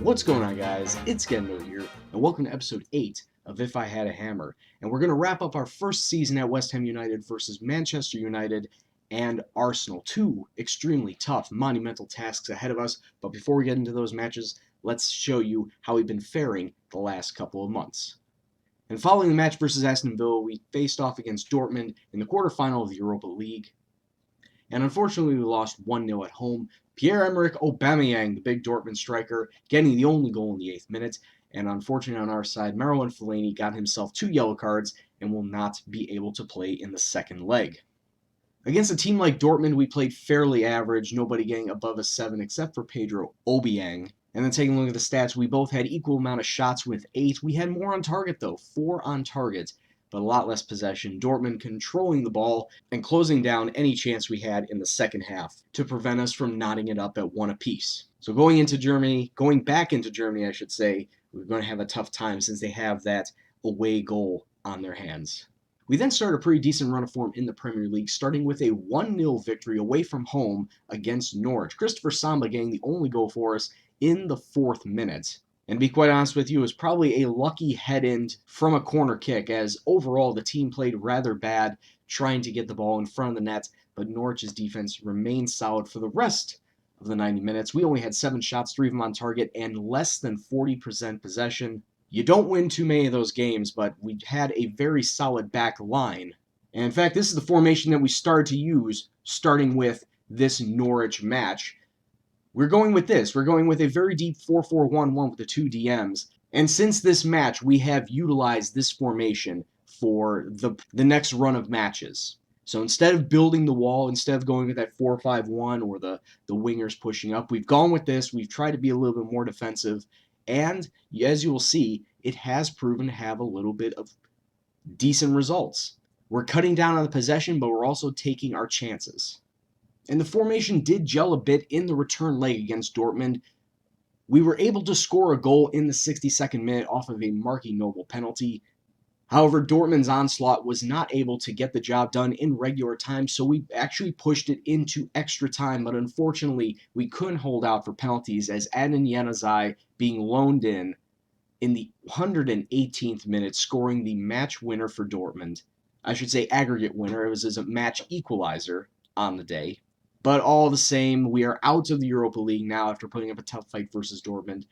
What's going on, guys? It's Gendo here, and welcome to episode 8 of If I Had a Hammer. And we're going to wrap up our first season at West Ham United versus Manchester United and Arsenal. Two extremely tough, monumental tasks ahead of us. But before we get into those matches, let's show you how we've been faring the last couple of months. And following the match versus Aston Villa, we faced off against Dortmund in the quarterfinal of the Europa League. And unfortunately, we lost 1-0 at home. Pierre-Emerick Aubameyang, the big Dortmund striker, getting the only goal in the 8th minute. And unfortunately on our side, Marouane Fellaini got himself 2 yellow cards and will not be able to play in the second leg. Against a team like Dortmund, we played fairly average, nobody getting above a 7 except for Pedro Obiang. And then taking a look at the stats, we both had equal amount of shots with 8. We had more on target though, 4 on target, but a lot less possession. Dortmund controlling the ball and closing down any chance we had in the second half to prevent us from knotting it up at 1 apiece. So going back into Germany, I should say, we're going to have a tough time since they have that away goal on their hands. We then started a pretty decent run of form in the Premier League, starting with a 1-0 victory away from home against Norwich. Christopher Samba getting the only goal for us in the 4th minute. And to be quite honest with you, it was probably a lucky head-in from a corner kick, as overall the team played rather bad trying to get the ball in front of the net, but Norwich's defense remained solid for the rest of the 90 minutes. We only had 7 shots, 3 of them on target, and less than 40% possession. You don't win too many of those games, but we had a very solid back line. And in fact, this is the formation that we started to use starting with this Norwich match. We're going with this. We're going with a very deep 4-4-1-1 with the 2 DMs. And since this match, we have utilized this formation for the next run of matches. So instead of building the wall, instead of going with that 4-5-1 or the wingers pushing up, we've gone with this. We've tried to be a little bit more defensive. And as you will see, it has proven to have a little bit of decent results. We're cutting down on the possession, but we're also taking our chances. And the formation did gel a bit in the return leg against Dortmund. We were able to score a goal in the 62nd minute off of a Marky Noble penalty. However, Dortmund's onslaught was not able to get the job done in regular time, so we actually pushed it into extra time, but unfortunately, we couldn't hold out for penalties as Adnan Januzaj being loaned in the 118th minute, scoring the match winner for Dortmund. I should say aggregate winner. It was as a match equalizer on the day. But all the same, we are out of the Europa League now after putting up a tough fight versus Dortmund.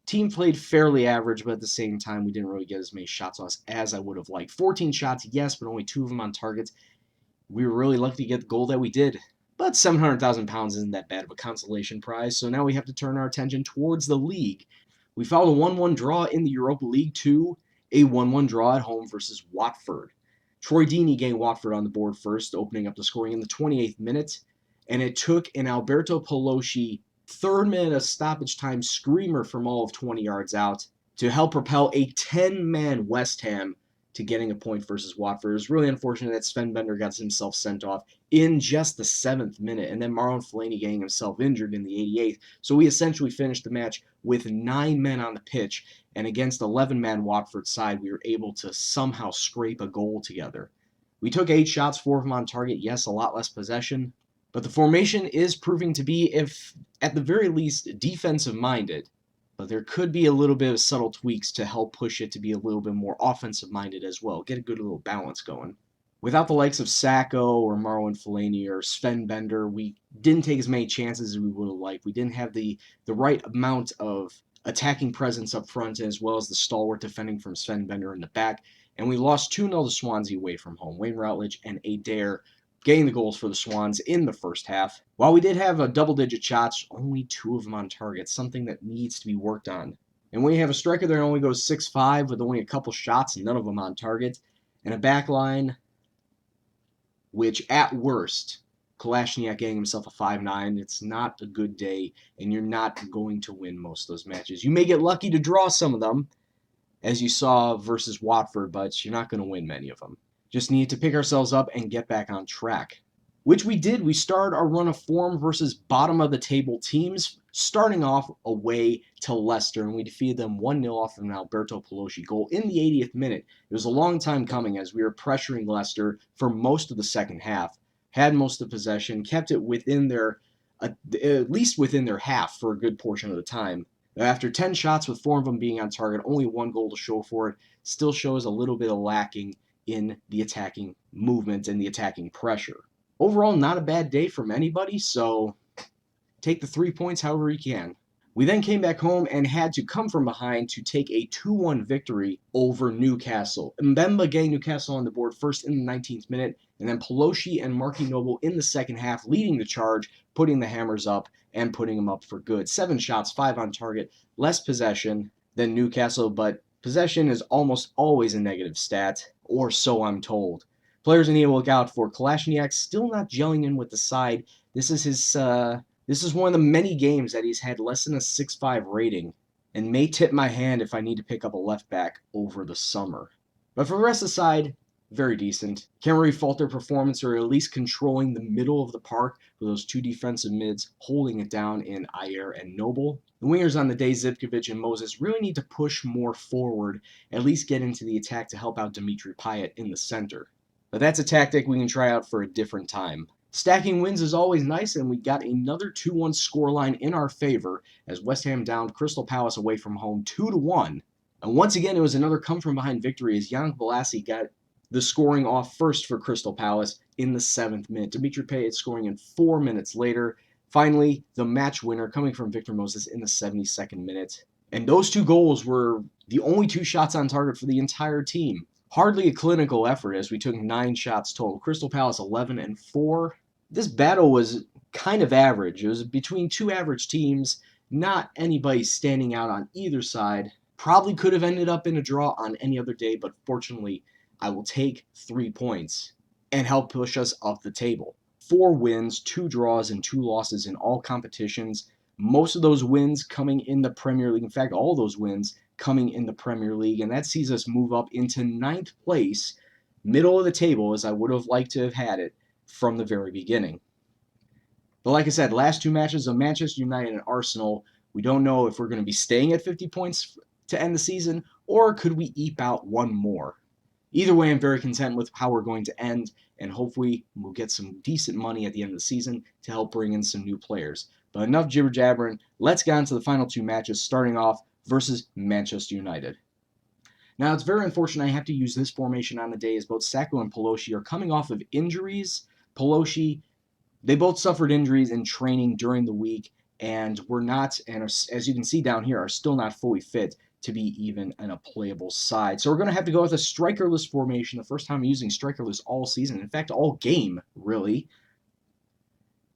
Team played fairly average, but at the same time, we didn't really get as many shots on us as I would have liked. 14 shots, yes, but only 2 of them on target. We were really lucky to get the goal that we did. But £700,000 isn't that bad of a consolation prize, so now we have to turn our attention towards the league. We followed a 1-1 draw in the Europa League to a 1-1 draw at home versus Watford. Troy Deeney getting Watford on the board first, opening up the scoring in the 28th minute. And it took an Alberto Pelosi 3rd minute of stoppage time screamer from all of 20 yards out to help propel a 10-man West Ham to getting a point versus Watford. It was really unfortunate that Sven Bender got himself sent off in just the 7th minute, and then Marouane Fellaini getting himself injured in the 88th. So we essentially finished the match with 9 men on the pitch, and against 11-man Watford side, we were able to somehow scrape a goal together. We took 8 shots, 4 of them on target. Yes, a lot less possession. But the formation is proving to be, if at the very least, defensive-minded. But there could be a little bit of subtle tweaks to help push it to be a little bit more offensive-minded as well. Get a good little balance going. Without the likes of Sacco or Marouane Fellaini or Sven Bender, we didn't take as many chances as we would have liked. We didn't have the right amount of attacking presence up front, as well as the stalwart defending from Sven Bender in the back. And we lost 2-0 to Swansea away from home. Wayne Routledge and Adair getting the goals for the Swans in the first half. While we did have a double-digit shots, only 2 of them on target, something that needs to be worked on. And when you have a striker that only goes 6'5", with only a couple shots and none of them on target, and a back line which, at worst, Kalashniak getting himself a 5'9", it's not a good day, and you're not going to win most of those matches. You may get lucky to draw some of them, as you saw versus Watford, but you're not going to win many of them. Just need to pick ourselves up and get back on track. which we did. We started our run of form versus bottom of the table teams, starting off away to Leicester, and we defeated them 1-0 off of an Alberto Pelosi goal in the 80th minute. It was a long time coming as we were pressuring Leicester for most of the second half, had most of the possession, kept it within their, at least within their half for a good portion of the time. After 10 shots with 4 of them being on target, only 1 goal to show for it, still shows a little bit of lacking in the attacking movement and the attacking pressure. Overall, not a bad day from anybody, so take the 3 points however you can. We then came back home and had to come from behind to take a 2-1 victory over Newcastle. Mbemba getting Newcastle on the board first in the 19th minute, and then Pelosi and Marky Noble in the second half leading the charge, putting the Hammers up and putting them up for good. 7 shots, 5 on target, less possession than Newcastle, but possession is almost always a negative stat, or so I'm told. Players need to look out for Kalashniak still not gelling in with the side. This is one of the many games that he's had less than a 6.5 rating, and may tip my hand if I need to pick up a left back over the summer. But for the rest of the side, very decent. Can't really fault their performance, or at least controlling the middle of the park with those 2 defensive mids holding it down in Ayer and Noble. The wingers on the day, Zivkovic and Moses, really need to push more forward, at least get into the attack to help out Dimitri Payet in the center. But that's a tactic we can try out for a different time. Stacking wins is always nice, and we got another 2-1 scoreline in our favor as West Ham downed Crystal Palace away from home 2-1. And once again, it was another come-from-behind victory as Yannick Bolasie got the scoring off first for Crystal Palace in the 7th minute. Dimitri Payet scoring in 4 minutes later. Finally, the match winner coming from Victor Moses in the 72nd minute. And those 2 goals were the only 2 shots on target for the entire team. Hardly a clinical effort as we took 9 shots total. Crystal Palace 11 and 4. This battle was kind of average. It was between 2 average teams, not anybody standing out on either side. Probably could have ended up in a draw on any other day, but fortunately, I will take 3 points and help push us up the table. 4 wins, 2 draws, and 2 losses in all competitions. Most of those wins coming in the Premier League. In fact, all those wins coming in the Premier League, and that sees us move up into 9th place, middle of the table, as I would have liked to have had it from the very beginning. But like I said, last 2 matches of Manchester United and Arsenal, we don't know if we're going to be staying at 50 points to end the season, or could we eke out 1 more. Either way, I'm very content with how we're going to end, and hopefully we'll get some decent money at the end of the season to help bring in some new players. But enough jibber-jabbering, let's get on to the final 2 matches, starting off versus Manchester United. Now, it's very unfortunate I have to use this formation on the day as both Sakho and Pelosi are coming off of injuries. Pelosi, they both suffered injuries in training during the week and were not, and as you can see down here, are still not fully fit to be even in a playable side. So we're going to have to go with a strikerless formation, the first time using strikerless all season, in fact, all game, really.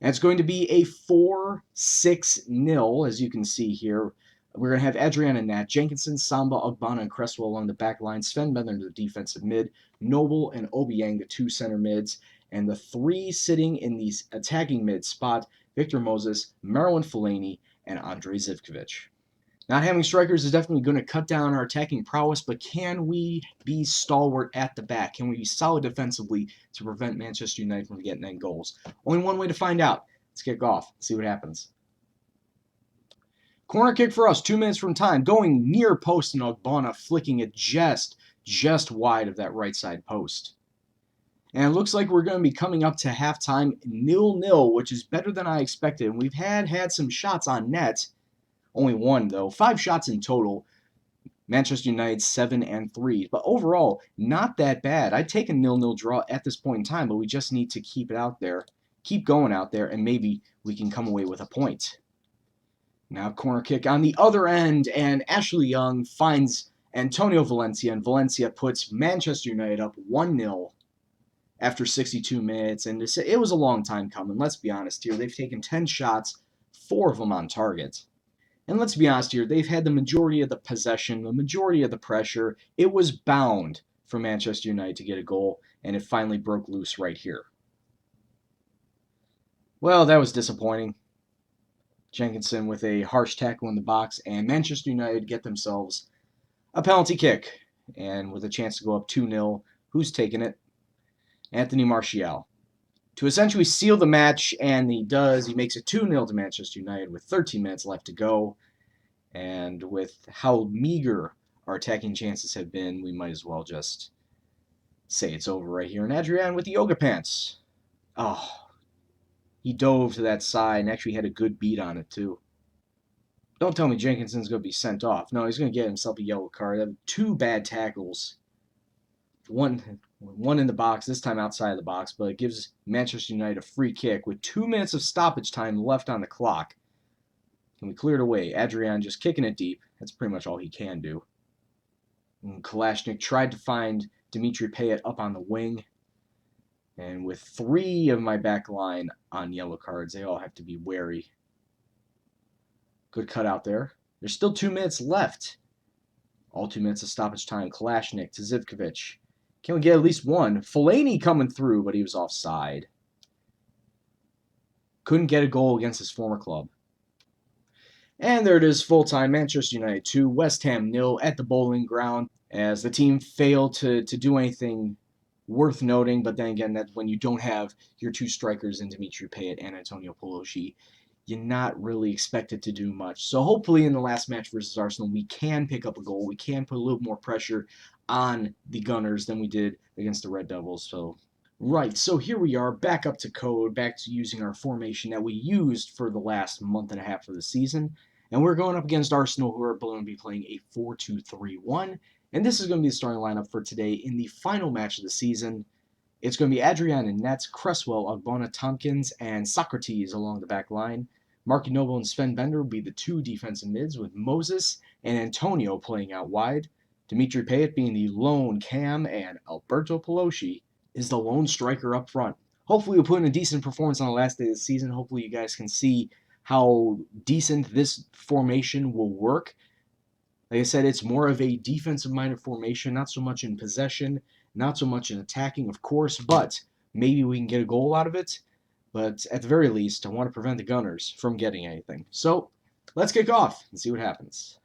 And it's going to be a 4-6-0, as you can see here. We're going to have Adrian and Nat, Jenkinson, Samba, Ogbonna, and Cresswell along the back line, Sven Bender the defensive mid, Noble and Obiang the 2 center mids, and the 3 sitting in the attacking mid spot, Victor Moses, Marouane Fellaini, and Andrei Zivkovic. Not having strikers is definitely going to cut down our attacking prowess, but can we be stalwart at the back? Can we be solid defensively to prevent Manchester United from getting any goals? Only one way to find out. Let's kick off, see what happens. Corner kick for us, 2 minutes from time, going near post and Ogbonna flicking it just wide of that right side post. And it looks like we're going to be coming up to halftime 0-0, which is better than I expected. And we've had some shots on net. Only 1, though. 5 shots in total. Manchester United 7 and 3. But overall, not that bad. I'd take a 0-0 draw at this point in time, but we just need to keep it out there. Keep going out there, and maybe we can come away with a point. Now corner kick on the other end, and Ashley Young finds Antonio Valencia, and Valencia puts Manchester United up 1-0 after 62 minutes. And it was a long time coming, let's be honest here. They've taken 10 shots, 4 of them on target. And let's be honest here, they've had the majority of the possession, the majority of the pressure. It was bound for Manchester United to get a goal, and it finally broke loose right here. Well, that was disappointing. Jenkinson with a harsh tackle in the box, and Manchester United get themselves a penalty kick. And with a chance to go up 2-0, who's taking it? Anthony Martial. to essentially seal the match, and he does. He makes it 2-0 to Manchester United with 13 minutes left to go. And with how meager our attacking chances have been, we might as well just say it's over right here. And Adrian with the yoga pants. Oh, he dove to that side and actually had a good beat on it, too. Don't tell me Jenkinson's going to be sent off. No, he's going to get himself a yellow card. 2 bad tackles. One in the box, this time outside of the box, but it gives Manchester United a free kick with 2 minutes of stoppage time left on the clock. And we cleared away. Adrian just kicking it deep. That's pretty much all he can do. And Kalashnik tried to find Dimitri Payet up on the wing. And with 3 of my back line on yellow cards, they all have to be wary. Good cut out there. There's still 2 minutes left. All 2 minutes of stoppage time. Kalashnik to Zivkovic. Can we get at least one? Fellaini coming through, but he was offside. Couldn't get a goal against his former club. And there it is, full-time. Manchester United 2, West Ham 0 at the Bowling Ground, as the team failed to do anything worth noting. But then again, that when you don't have your 2 strikers in Dimitri Payet and Antonio Pelosi, you're not really expected to do much. So hopefully in the last match versus Arsenal, we can pick up a goal. We can put a little more pressure on the Gunners than we did against the Red Devils. So here we are, back up to code, back to using our formation that we used for the last month and a half of the season. And we're going up against Arsenal, who are going to be playing a 4-2-3-1. And this is going to be the starting lineup for today in the final match of the season. It's going to be Adrian and Nets, Cresswell, Ogbonna, Tompkins, and Socrates along the back line. Mark Noble and Sven Bender will be the 2 defensive mids, with Moses and Antonio playing out wide. Dimitri Payet being the lone cam, and Alberto Pelosi is the lone striker up front. Hopefully we'll put in a decent performance on the last day of the season. Hopefully you guys can see how decent this formation will work. Like I said, it's more of a defensive-minded formation, not so much in possession, not so much in attacking, of course, but maybe we can get a goal out of it. But at the very least, I want to prevent the Gunners from getting anything. So let's kick off and see what happens.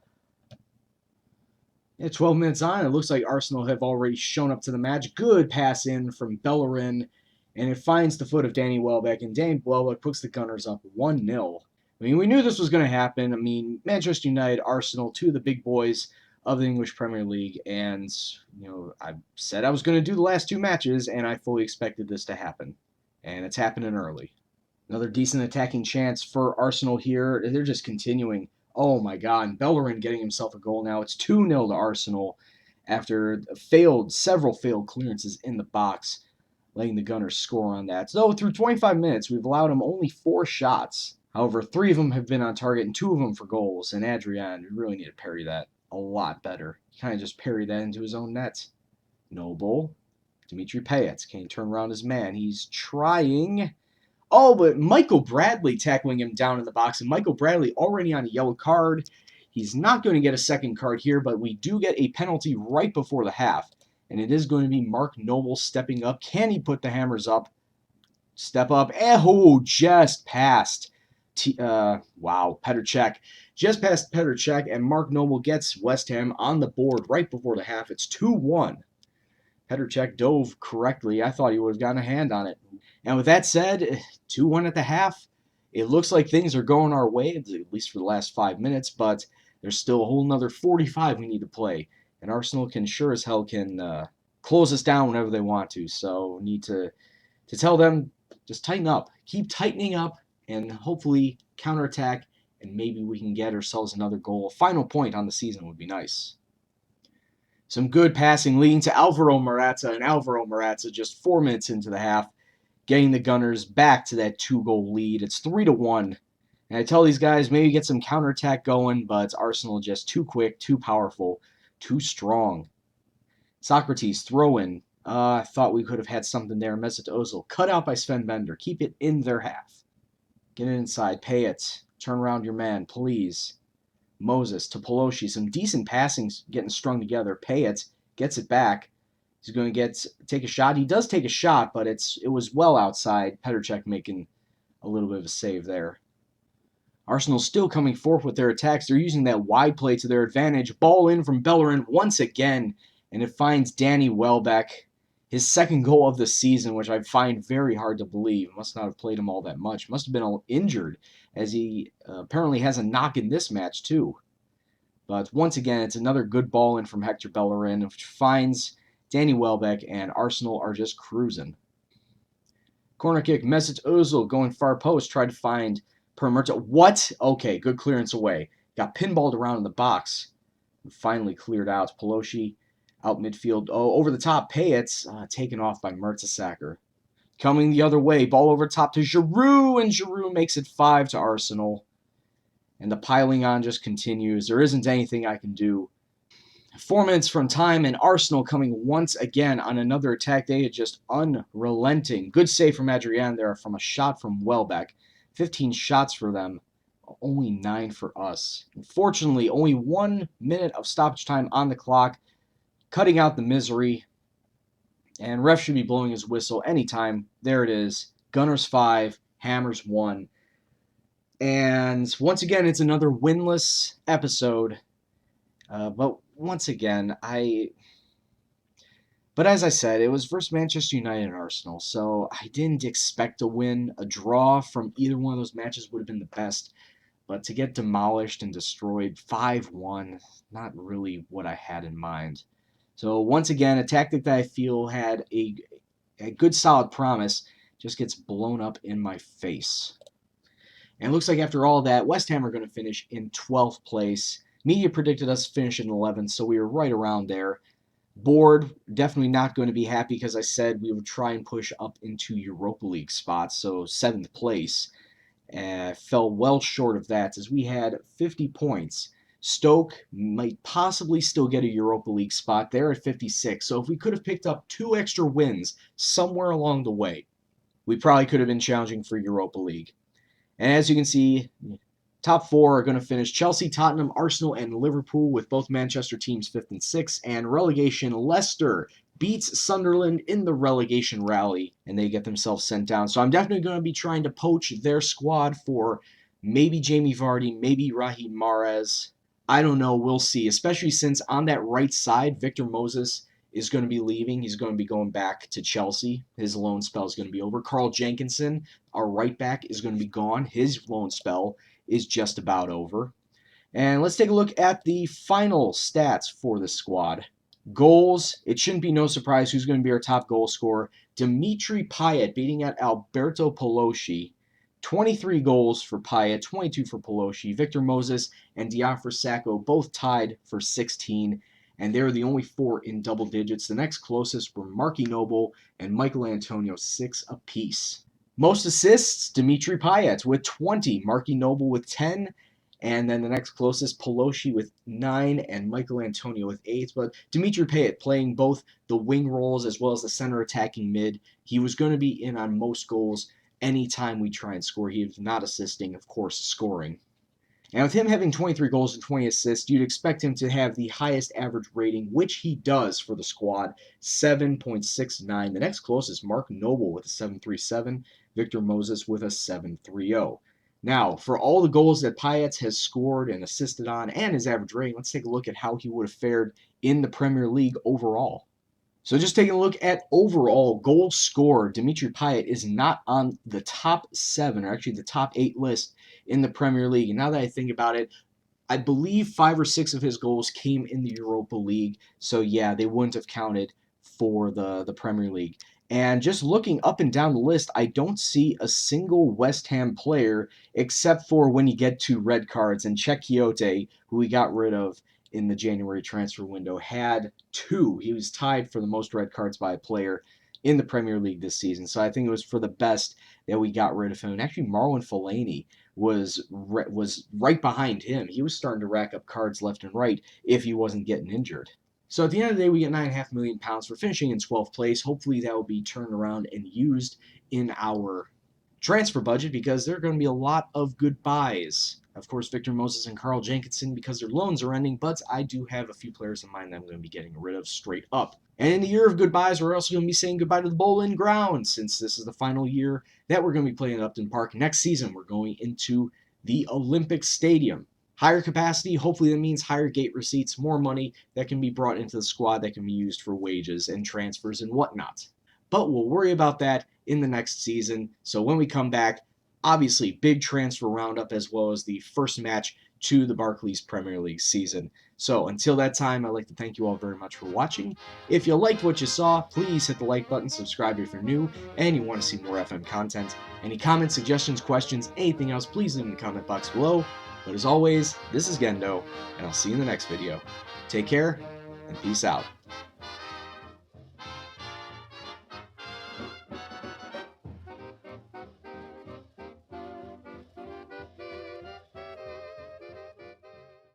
12 minutes on, it looks like Arsenal have already shown up to the match. Good pass in from Bellerin, and it finds the foot of Danny Welbeck, and Danny Welbeck puts the Gunners up 1-0. I mean, we knew this was going to happen. I mean, Manchester United, Arsenal, 2 of the big boys of the English Premier League, and, I said I was going to do the last 2 matches, and I fully expected this to happen, and it's happening early. Another decent attacking chance for Arsenal here. They're just continuing. Oh my God, and Bellerin getting himself a goal now. It's 2-0 to Arsenal after several failed clearances in the box, letting the Gunners score on that. So through 25 minutes, we've allowed them only 4 shots. However, 3 of them have been on target and 2 of them for goals. And Adrian, we really need to parry that a lot better. He kind of just parried that into his own net. Noble. Dimitri Payet. Can he turn around his man? He's trying. Oh, but Michael Bradley tackling him down in the box. And Michael Bradley already on a yellow card. He's not going to get a second card here, but we do get a penalty right before the half. And it is going to be Mark Noble stepping up. Can he put the hammers up? Step up. Oh, just past. Wow, Petr Cech. Just past Petr Cech, and Mark Noble gets West Ham on the board right before the half. It's 2-1. Petr Cech dove correctly. I thought he would have gotten a hand on it. And with that said, 2-1 at the half. It looks like things are going our way, at least for the last 5 minutes, but there's still a whole another 45 we need to play. And Arsenal can sure as hell can close us down whenever they want to. So we need to tell them, just tighten up. Keep tightening up and hopefully counterattack, and maybe we can get ourselves another goal. A final point on the season would be nice. Some good passing leading to Alvaro Morata, and Alvaro Morata just 4 minutes into the half, getting the Gunners back to that 2-goal lead. It's 3-1. And I tell these guys, maybe get some counterattack going, but Arsenal just too quick, too powerful, too strong. Socrates, throw in. I thought we could have had something there. Mesut Ozil, cut out by Sven Bender. Keep it in their half. Get it inside. Pay it. Turn around your man, please. Moses to Pelosi. Some decent passing getting strung together. Pay it. Gets it back. He's going to take a shot. He does take a shot, but it was well outside. Petr Cech making a little bit of a save there. Arsenal still coming forth with their attacks. They're using that wide play to their advantage. Ball in from Bellerin once again, and it finds Danny Welbeck. His second goal of the season, which I find very hard to believe. Must not have played him all that much. Must have been injured, as he apparently has a knock in this match too. But once again, it's another good ball in from Hector Bellerin, which finds Danny Welbeck, and Arsenal are just cruising. Corner kick, Mesut Ozil going far post, tried to find Permerta. What? Okay, good clearance away. Got pinballed around in the box. Finally cleared out. Pelosi out midfield. Oh, over the top. Payet taken off by Mertesacker. Coming the other way. Ball over top to Giroud, and Giroud makes it 5 to Arsenal. And the piling on just continues. There isn't anything I can do. 4 minutes from time, and Arsenal coming once again on another attack. They are just unrelenting. Good save from Adrian there from a shot from Welbeck. 15 shots for them, only 9 for us. Unfortunately, only 1 minute of stoppage time on the clock, cutting out the misery. And ref should be blowing his whistle anytime. There it is. Gunners 5, Hammers 1. And once again, it's another winless episode. But once again, But as I said, it was versus Manchester United and Arsenal, so I didn't expect a win. A draw from either one of those matches would have been the best, but to get demolished and destroyed 5-1, not really what I had in mind. So once again, a tactic that I feel had a good solid promise just gets blown up in my face. And it looks like after all that, West Ham are going to finish in 12th place. Media predicted us to finish in 11th, so we were right around there. Board, definitely not going to be happy because I said we would try and push up into Europa League spots, so 7th place. Fell well short of that as we had 50 points. Stoke might possibly still get a Europa League spot. They're at 56, so if we could have picked up 2 extra wins somewhere along the way, we probably could have been challenging for Europa League. And as you can see, top 4 are going to finish Chelsea, Tottenham, Arsenal, and Liverpool, with both Manchester teams 5th and 6th. And relegation, Leicester beats Sunderland in the relegation rally, and they get themselves sent down. So I'm definitely going to be trying to poach their squad for maybe Jamie Vardy, maybe Raheem Mahrez. I don't know. We'll see, especially since on that right side, Victor Moses is going to be leaving. He's going to be going back to Chelsea. His loan spell is going to be over. Carl Jenkinson, our right back, is going to be gone. His loan spell is just about over. And let's take a look at the final stats for the squad. Goals, it shouldn't be no surprise who's going to be our top goal scorer. Dimitri Payet beating out Alberto Pelosi. 23 goals for Payet, 22 for Pelosi. Victor Moses and Diafra Sakho both tied for 16, and they're the only 4 in double digits. The next closest were Marky Noble and Michael Antonio, 6 apiece. Most assists, Dimitri Payet with 20, Marky Noble with 10, and then the next closest, Pelosi with 9, and Michael Antonio with 8. But Dimitri Payet playing both the wing roles as well as the center attacking mid. He was going to be in on most goals anytime we try and score. He was not assisting, of course, scoring. And with him having 23 goals and 20 assists, you'd expect him to have the highest average rating, which he does for the squad, 7.69. The next closest, Mark Noble with a 7.37, Victor Moses with a 7.30. Now, for all the goals that Payet has scored and assisted on and his average rating, let's take a look at how he would have fared in the Premier League overall. So just taking a look at overall goals scored, Dimitri Payet is not on the top 7, or actually the top 8 list in the Premier League. And now that I think about it, I believe 5 or 6 of his goals came in the Europa League. So yeah, they wouldn't have counted for the Premier League. And just looking up and down the list, I don't see a single West Ham player except for when you get to red cards. And Czech Kyoto, who we got rid of in the January transfer window, had 2. He was tied for the most red cards by a player in the Premier League this season. So I think it was for the best that we got rid of him. And actually, Marwan Fellaini was right behind him. He was starting to rack up cards left and right if he wasn't getting injured. So at the end of the day, we get £9.5 million for finishing in 12th place. Hopefully that will be turned around and used in our transfer budget, because there are going to be a lot of good buys. Of course, Victor Moses and Carl Jenkinson, because their loans are ending, but I do have a few players in mind that I'm going to be getting rid of straight up. And in the year of goodbyes, we're also going to be saying goodbye to the Bowling Ground, since this is the final year that we're going to be playing at Upton Park. Next season, we're going into the Olympic Stadium. Higher capacity, hopefully that means higher gate receipts, more money that can be brought into the squad that can be used for wages and transfers and whatnot. But we'll worry about that in the next season. So when we come back, obviously big transfer roundup as well as the first match to the Barclays Premier League season. So until that time, I'd like to thank you all very much for watching. If you liked what you saw, please hit the like button, subscribe if you're new, and you want to see more FM content. Any comments, suggestions, questions, anything else, please leave in the comment box below. But as always, this is Gendo, and I'll see you in the next video. Take care, and peace out.